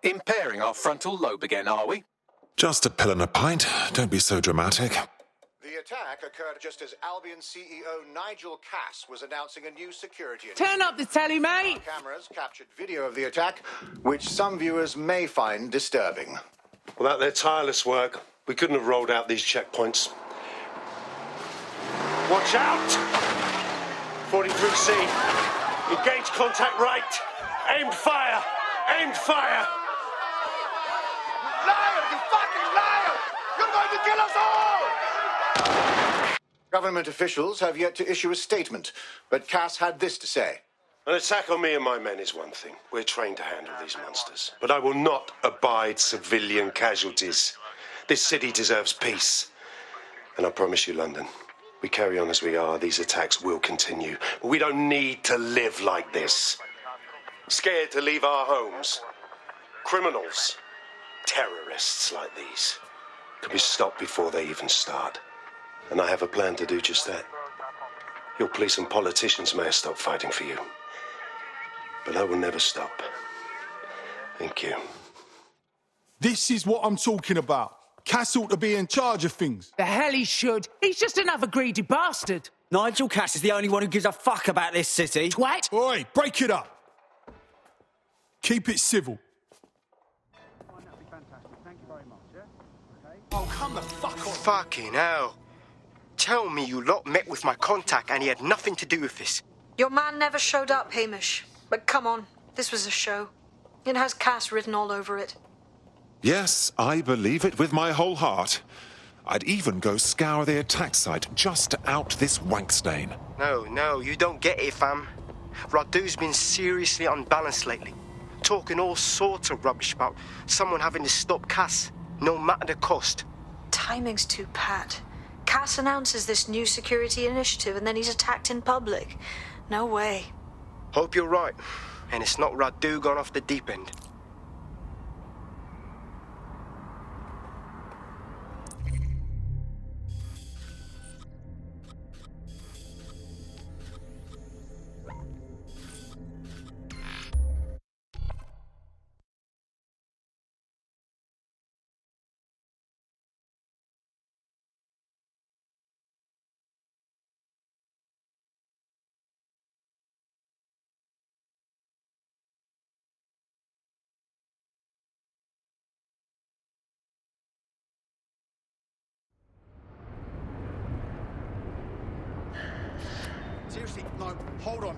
Impairing our frontal lobe again, are we? Just a pill and a pint. Don't be so dramatic. The attack occurred just as Albion CEO Nigel Cass was announcing a new security Turn up the telly, mate! Cameras captured video of the attack, which some viewers may find disturbing. Without their tireless work, we couldn't have rolled out these checkpoints. Watch out! 43C. Engage contact right. Aimed fire! Aimed fire! Liar! You fucking liar! You're going to kill us all! Government officials have yet to issue a statement, but Cass had this to say. An attack on me and my men is one thing. We're trained to handle these monsters. But I will not abide civilian casualties. This city deserves peace. And I promise you, London, we carry on as we are, these attacks will continue. But we don't need to live like this. Scared to leave our homes. Criminals, terrorists like these can be stopped before they even start. And I have a plan to do just that. Your police and politicians may have stopped fighting for you. But I will never stop. Thank you. This is what I'm talking about. Cass ought to be in charge of things. The hell he should. He's just another greedy bastard. Nigel Cass is the only one who gives a fuck about this city. Twat! Oi, break it up. Keep it civil. Oh, come the fuck on. Fucking hell. Tell me you lot met with my contact and he had nothing to do with this. Your man never showed up, Hamish. But come on, this was a show. It has Cass written all over it. Yes, I believe it with my whole heart. I'd even go scour the attack site just to out this wank stain. No, you don't get it, fam. Radu's been seriously unbalanced lately. Talking all sorts of rubbish about someone having to stop Cass, no matter the cost. Timing's too pat. Cass announces this new security initiative and then he's attacked in public. No way. Hope you're right, and it's not Radu gone off the deep end. Seriously, no, hold on.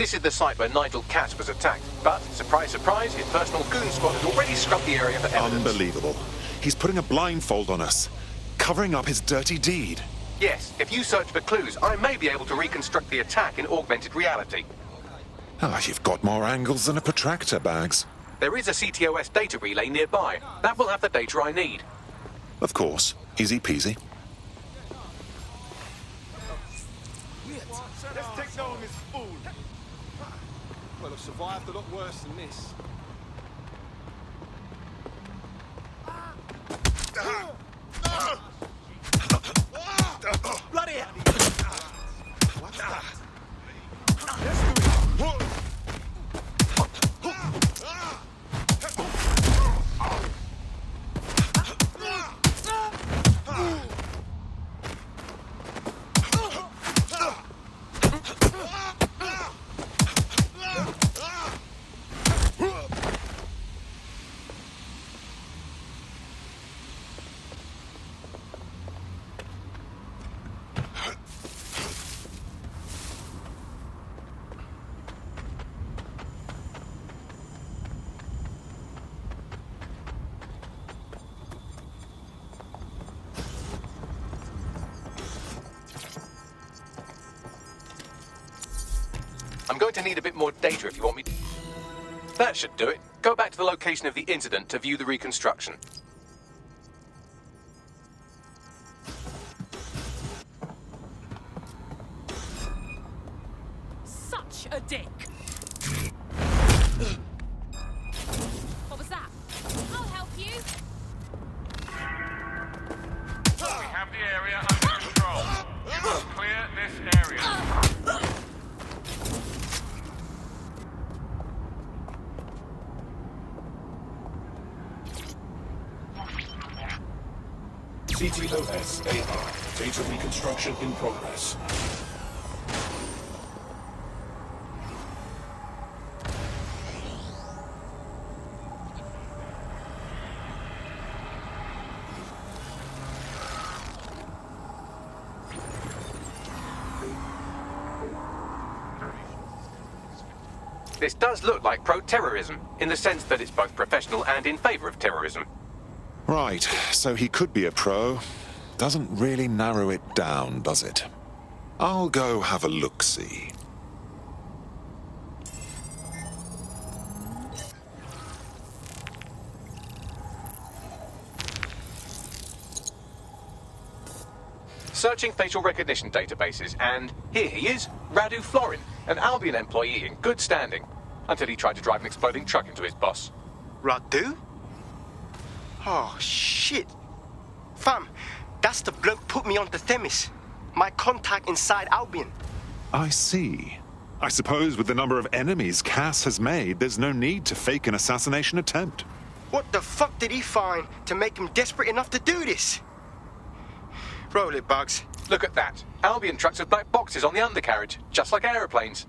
This is the site where Nigel Cass was attacked, but, surprise, surprise, his personal goon squad had already scrubbed the area for evidence. Unbelievable. He's putting a blindfold on us, covering up his dirty deed. Yes, if you search for clues, I may be able to reconstruct the attack in augmented reality. Ah, you've got more angles than a protractor, Bags. There is a CTOS data relay nearby. That will have the data I need. Of course. Easy peasy. Let's take down this fool. Well, I've survived a lot worse than this. Bloody hell! What's that? Let's do it. I'm going to need a bit more data if you want me to... That should do it. Go back to the location of the incident to view the reconstruction. Such a dick. What was that? I'll help you. We have the area under control. You must clear this area. CTOS-AR. Data reconstruction in progress. This does look like pro-terrorism, in the sense that it's both professional and in favor of terrorism. Right, so he could be a pro. Doesn't really narrow it down, does it? I'll go have a look-see. Searching facial recognition databases, and here he is, Radu Florin, an Albion employee in good standing, until he tried to drive an exploding truck into his boss. Radu? Oh, shit. Fam, that's the bloke put me onto Themis. My contact inside Albion. I see. I suppose with the number of enemies Cass has made, there's no need to fake an assassination attempt. What the fuck did he find to make him desperate enough to do this? Roll it, Bugs. Look at that. Albion trucks with black boxes on the undercarriage, just like aeroplanes.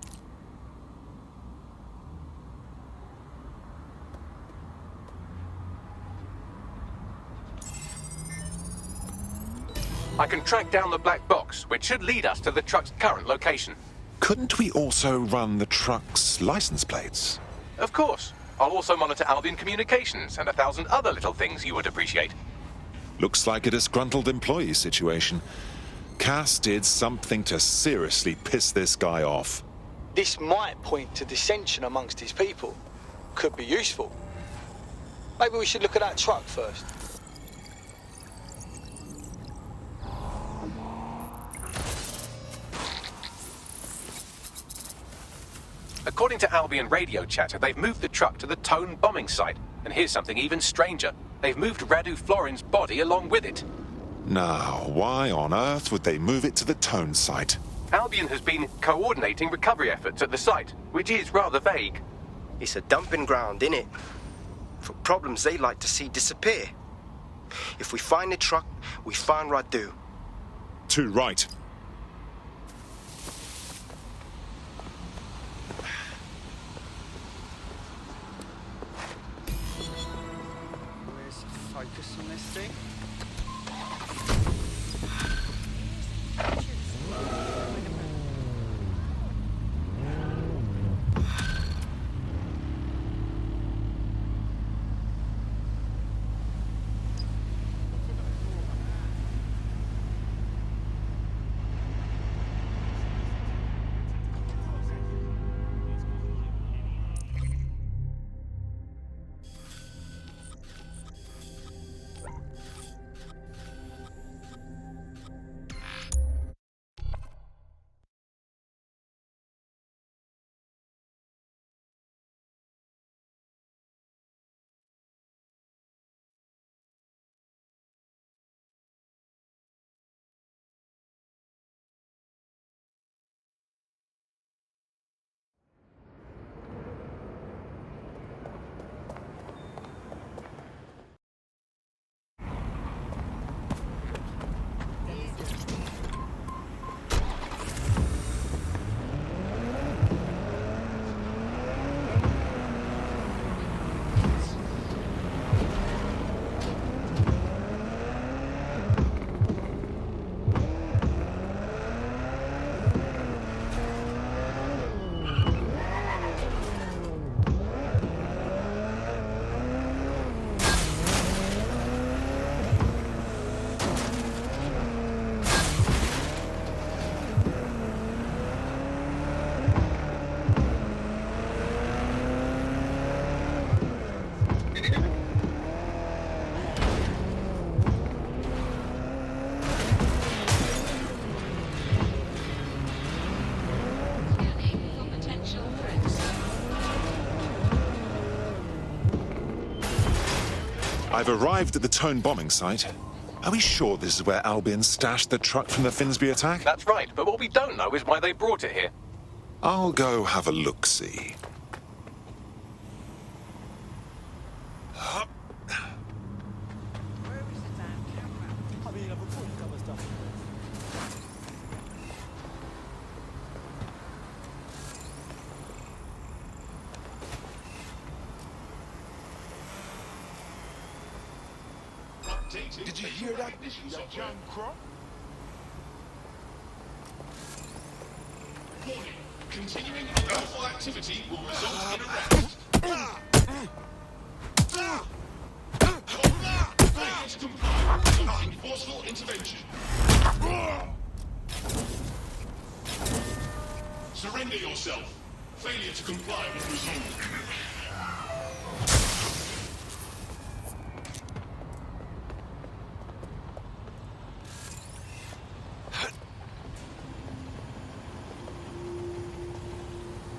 I can track down the black box, which should lead us to the truck's current location. Couldn't we also run the truck's license plates? Of course. I'll also monitor Albion communications and 1,000 other little things you would appreciate. Looks like a disgruntled employee situation. Cass did something to seriously piss this guy off. This might point to dissension amongst his people. Could be useful. Maybe we should look at that truck first. According to Albion radio chatter, they've moved the truck to the Tone bombing site. And here's something even stranger. They've moved Radu Florin's body along with it. Now, why on earth would they move it to the Tone site? Albion has been coordinating recovery efforts at the site, which is rather vague. It's a dumping ground, innit? For problems they like to see disappear. If we find the truck, we find Radu. Too right. Focus on this thing. I've arrived at the Tone bombing site. Are we sure this is where Albion stashed the truck from the Finsbury attack? That's right, but what we don't know is why they brought it here. I'll go have a look-see. Did you hear that, young crop? Warning. Continuing unlawful activity will result in arrest. Failure to comply will result in forceful intervention. Surrender yourself. Failure to comply will result.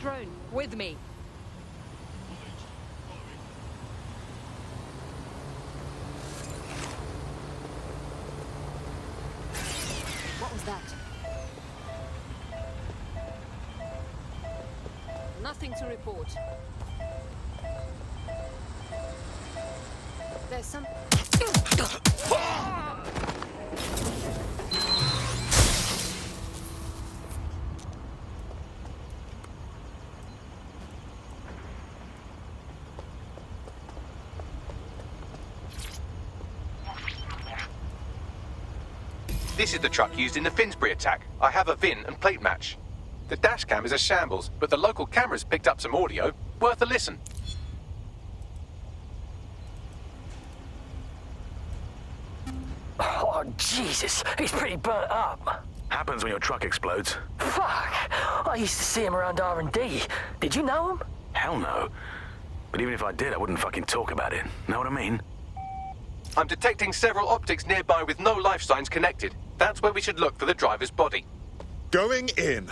Drone, with me. What was that? Nothing to report. There's some... This is the truck used in the Finsbury attack. I have a VIN and plate match. The dash cam is a shambles, but the local cameras picked up some audio. Worth a listen. Oh, Jesus. He's pretty burnt up. Happens when your truck explodes. Fuck. I used to see him around R&D. Did you know him? Hell no. But even if I did, I wouldn't fucking talk about it. Know what I mean? I'm detecting several optics nearby with no life signs connected. That's where we should look for the driver's body. Going in.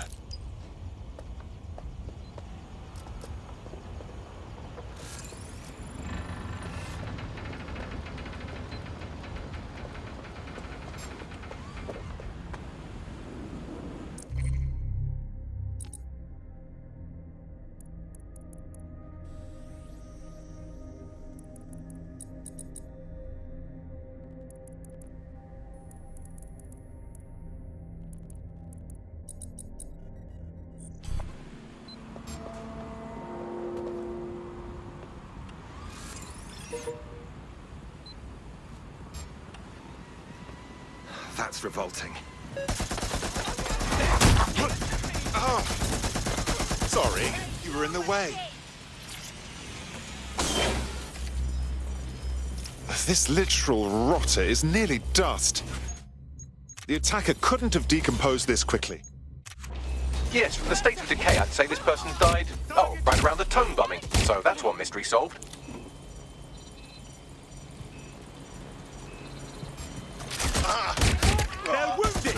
That's revolting. Oh, sorry, you were in the way. This literal rotter is nearly dust. The attacker couldn't have decomposed this quickly. Yes, from the state of decay, I'd say this person died, right around the Tone bombing. So that's one mystery solved. They're wounded!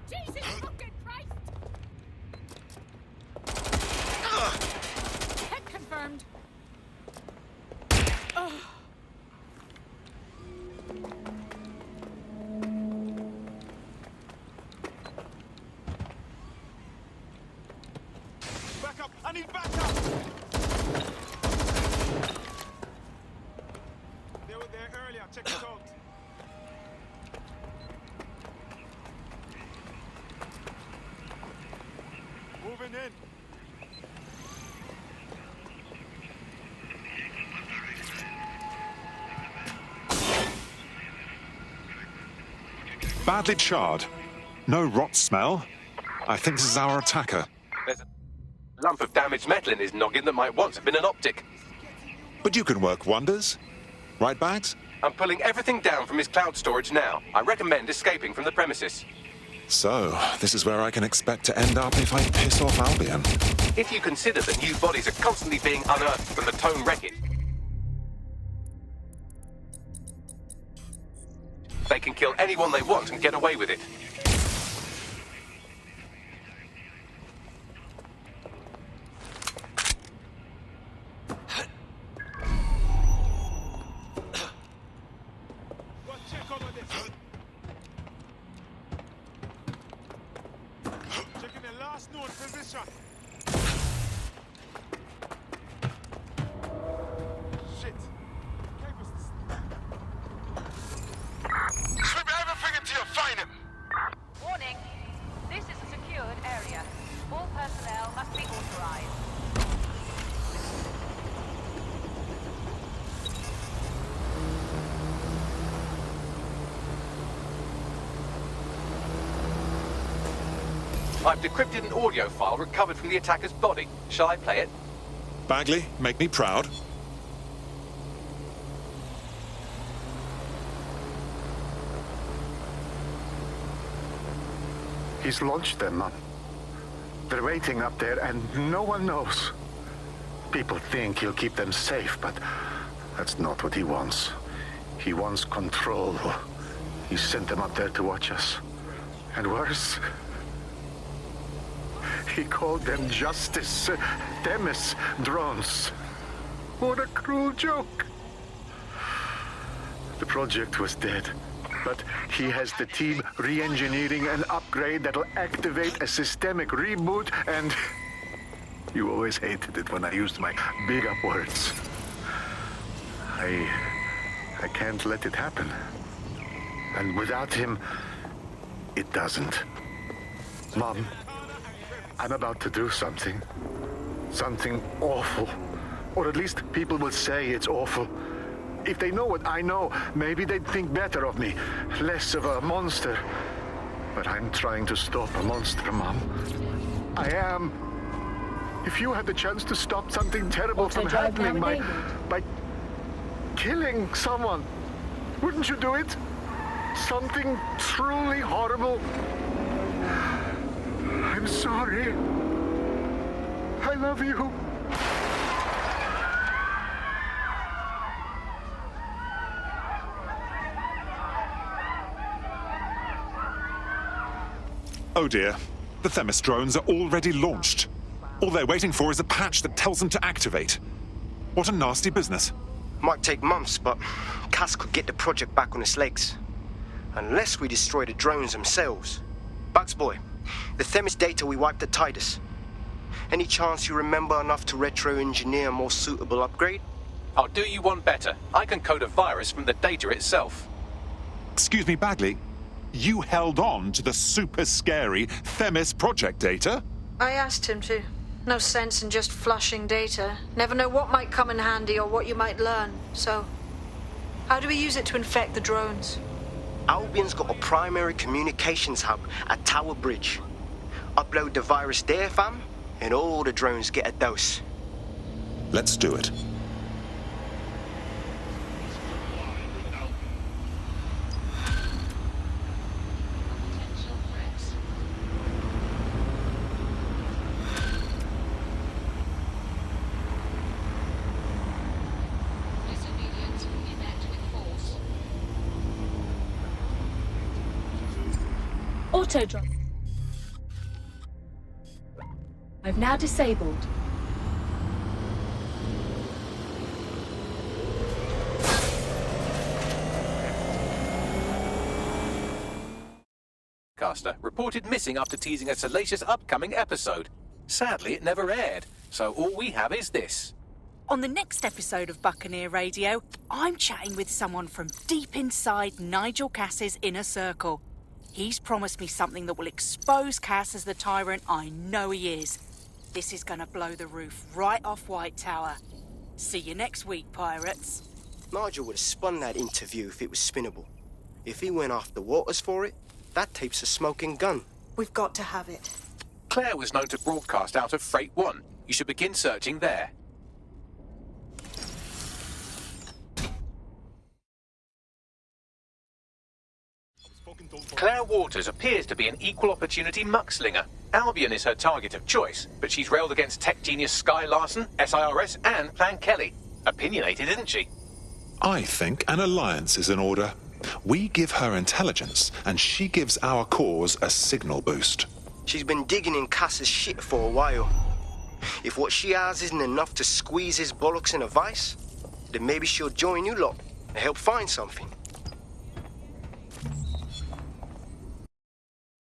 Jesus fucking Christ! Hit confirmed. Back up! I need backup! They were there earlier. Check it out. Moving in. Badly charred. No rot smell. I think this is our attacker. There's a lump of damaged metal in his noggin that might once have been an optic. But you can work wonders. Right, Bags? I'm pulling everything down from his cloud storage now. I recommend escaping from the premises. So, this is where I can expect to end up if I piss off Albion. If you consider that new bodies are constantly being unearthed from the Tone wreckage, They can kill anyone they want and get away with it. Checking the last known position. Shit. Sweep everything until you find him. Warning. This is a secured area. All personnel must be authorized. I've decrypted an audio file recovered from the attacker's body. Shall I play it? Bagley, make me proud. He's launched them, Mum. They're waiting up there, and no one knows. People think he'll keep them safe, but that's not what he wants. He wants control. He sent them up there to watch us. And worse, he called them Justice Themis drones. What a cruel joke. The project was dead, but he has the team re-engineering an upgrade that'll activate a systemic reboot, and you always hated it when I used my big up words. I can't let it happen. And without him, it doesn't. Mom, I'm about to do something. Something awful. Or at least people will say it's awful. If they know what I know, maybe they'd think better of me. Less of a monster. But I'm trying to stop a monster, Mom. I am. If you had the chance to stop something terrible from happening by killing someone, wouldn't you do it? Something truly horrible. I'm sorry. I love you. Oh dear. The Themis drones are already launched. All they're waiting for is a patch that tells them to activate. What a nasty business. Might take months, but Cass could get the project back on its legs. Unless we destroy the drones themselves. Bugs Boy, the Themis data we wiped at Titus. Any chance you remember enough to retro-engineer a more suitable upgrade? I'll do you one better. I can code a virus from the data itself. Excuse me, Bagley. You held on to the super scary Themis project data? I asked him to. No sense in just flushing data. Never know what might come in handy or what you might learn. So, how do we use it to infect the drones? Albion's got a primary communications hub at Tower Bridge. Upload the virus there, fam, and all the drones get a dose. Let's do it. Auto drop. I've now disabled. Caster reported missing after teasing a salacious upcoming episode. Sadly, it never aired, so all we have is this. On the next episode of Buccaneer Radio, I'm chatting with someone from deep inside Nigel Cass's inner circle. He's promised me something that will expose Cass as the tyrant I know he is. This is gonna blow the roof right off White Tower. See you next week, pirates. Nigel would have spun that interview if it was spinnable. If he went after Waters for it, that tape's a smoking gun. We've got to have it. Claire was known to broadcast out of Freight 1. You should begin searching there. Claire Waters appears to be an equal opportunity muckslinger. Albion is her target of choice, but she's railed against tech genius Sky Larson, SIRS, and Plan Kelly. Opinionated, isn't she? I think an alliance is in order. We give her intelligence, and she gives our cause a signal boost. She's been digging in Cass's shit for a while. If what she has isn't enough to squeeze his bollocks in a vice, then maybe she'll join you lot and help find something.